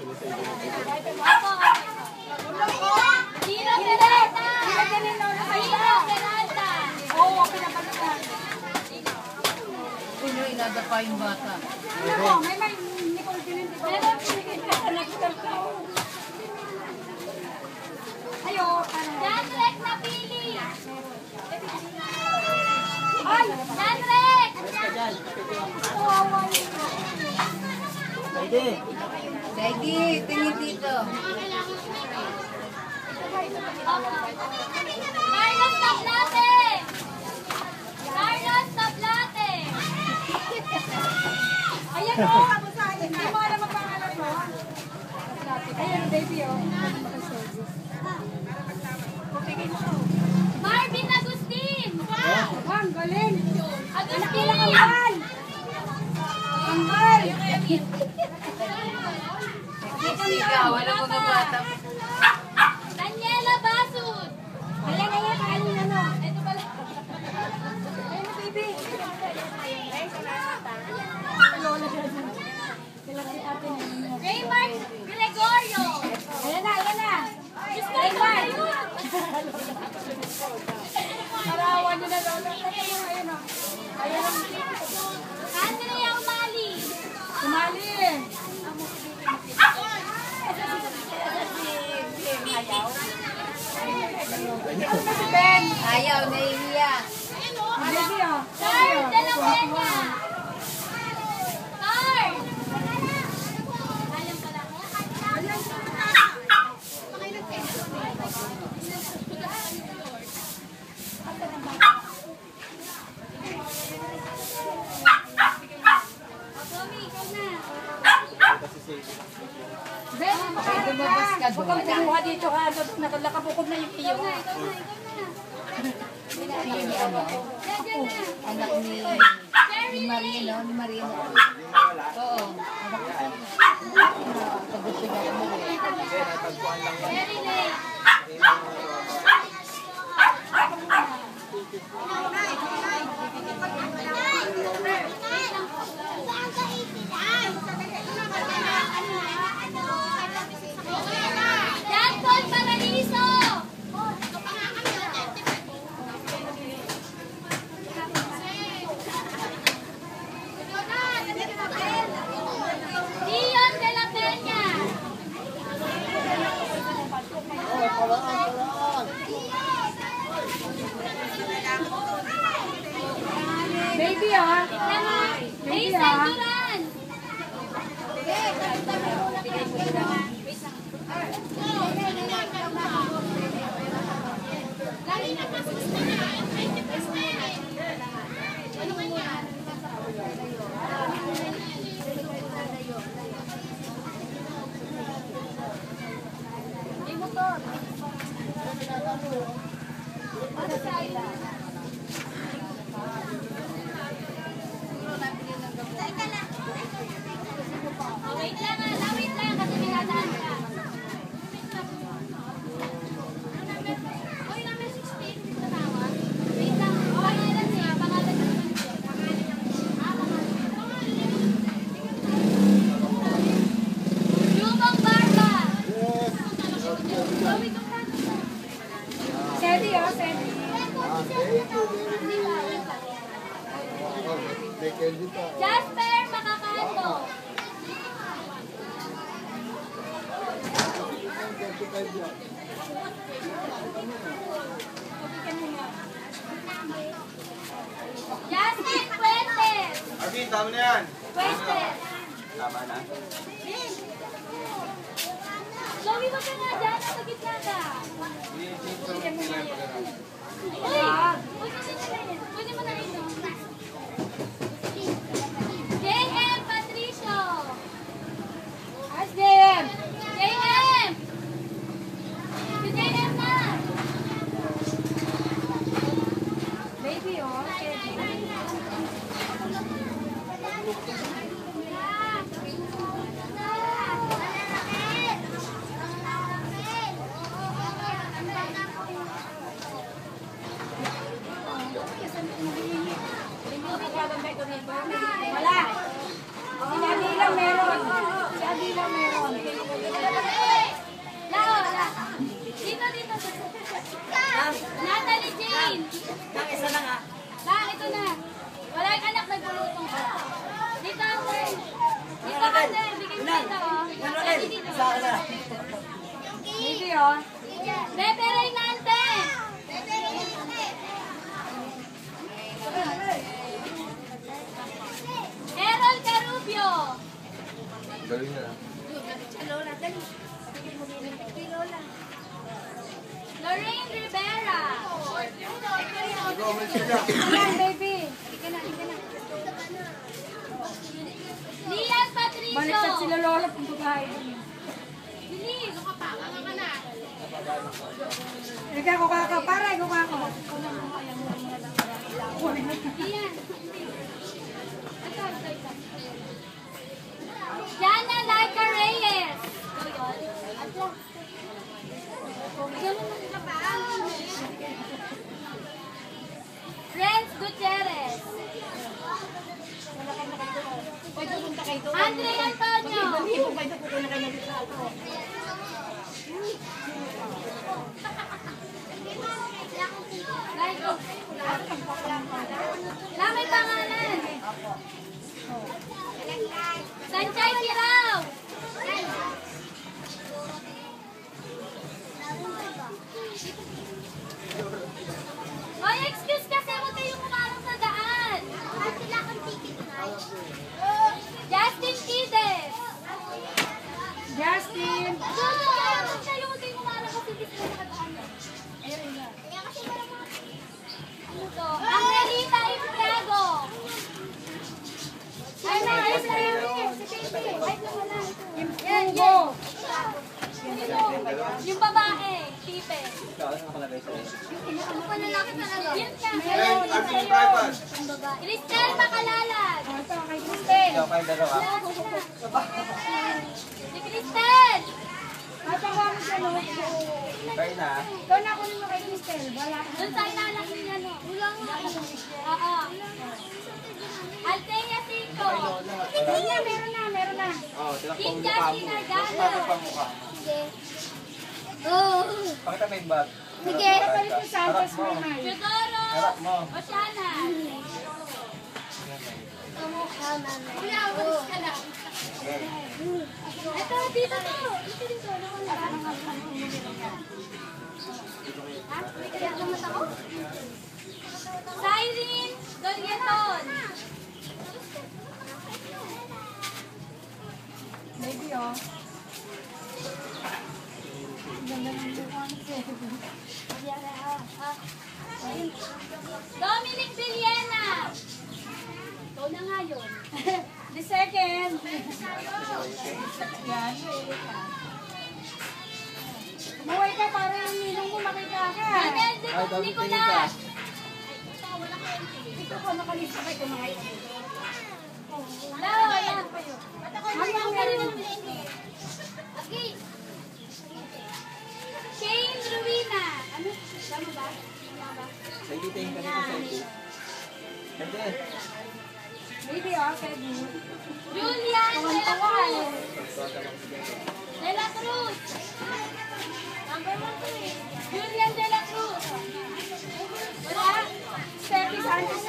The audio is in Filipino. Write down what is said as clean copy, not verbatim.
Hero Peralta! Hero Peralta! Oo, pinapanood. Sino inada pa yung bata? Ako, may Nicole Pinente. Meron ayo, Janrek na pili! Ay! Janrek! Saidi, tingin dito. Carlos Tablate! Carlos Tablate! Ayan o! Hindi mo alam ang pangalan mo? Ayan, baby o. Marvin Agustin! Ang galing! Agustin! Ang galing! Ikaw, wala mo na bata. Daniela Basud! Ayan, ano? Ito pala. Ayan, baby. Raymar Gregorio! Ayan na. Diyos ko, Raymar! Arawan nyo na lola. Ayan o. Andrea Umali! Umali! Ben! Ayaw, naiiya. Carl de la Peña! Carl! Alam pala mo? Ben, Lumabas ka doon. huwag kang kumuha dito ha. Nakabukod na yung iyo. Anak ni Marino, ni Marino. Oo. Pag-usig ako mo rin. Very late. Jackson Paradiso! Dion de la Peña! Baby ah! Hazel Duran! Wait lang kasi may dadaan ka. Uy, number 16 sa tawa. Wait lang, pangalan niya, pangalan niya. Jubong Barba. Sedi, Sedi. Jasper Makakanto. Jasmine Fuentes. Arvin, tama na yan. Fuentes. Tama na. Chloe, wag ka nga dyan. Nasa gitna ka. Uy! Pwede mo na rin. JM Patricio. As JM. JM. Si JM na. Baby, oh. Baby, oh. Bebe Reynante. Errol Carubio. Galing na. Lorraine Rivera. Ikaw, umalis ka dyan. Ayan, baby. Lian Patricio. Baliktad sila lola kung babae. Bilis. Ikaw ko kako, pare ko kako. Lian. Jana Laika Reyes. Renz Gutierrez. Andre Antonio. Na may pangalan. Sanchay Siraw. Oy, excuse kasi, huwag kayong kumarang sa daan. Justin Kides. Justin. Huwag kayong kumarang kasi hindi sila nakadaan. Ano to? Angelita Impriago. Ay, ayos na yun. Ay, wala. Yan, yan. Yung babae, Pipe. Ikaw, ano nakalagay sa'yo? Ano pa lalaki talaga? Yun ka. Hey, I'm in private. Cristel Macalalag. Ito, kay Cristel. Ikaw kayo dalawa. Si Cristel. Ito ko mo siya, no? Kayo na. Ikaw na kunin mo kay Cristel. Wala ka. Doon sa inanak niya, no? Oo. Althea Cinco. Hindi na, meron na, meron na. Oo, tinakpan King mo Jackie mukha mo. Nargano. Tinakpan mo mukha. Pakita mo yung bag. Sige. Papalit mo sa Altas Harap mo. Mahal. Teodoro. Harap mo. Oceana. Kuya, umalis ka na. Okay. Ito, dito to. Dito, dito. Ha? May kaya naman ako? Cyrene Dolieton. Baby, oh. Ganda ng mukha ni Baby. Dominic Villena. Ikaw na nga yun. The second. Yan. Umuwi ka para yung ninong mo makita ka. Adel Nicolas. Ito ko nakalisa kay kumain. Wala, wala. Ano ang meron? Okay. Shane Ruina. Ano? Tama ba? Tama ba? Sige, tingin ka dito, sige. Pwede. Baby, oh, Baby. Julian De La Cruz. De La Cruz. Number 1, Julian De La Cruz. Wala. Steffi Sanchez.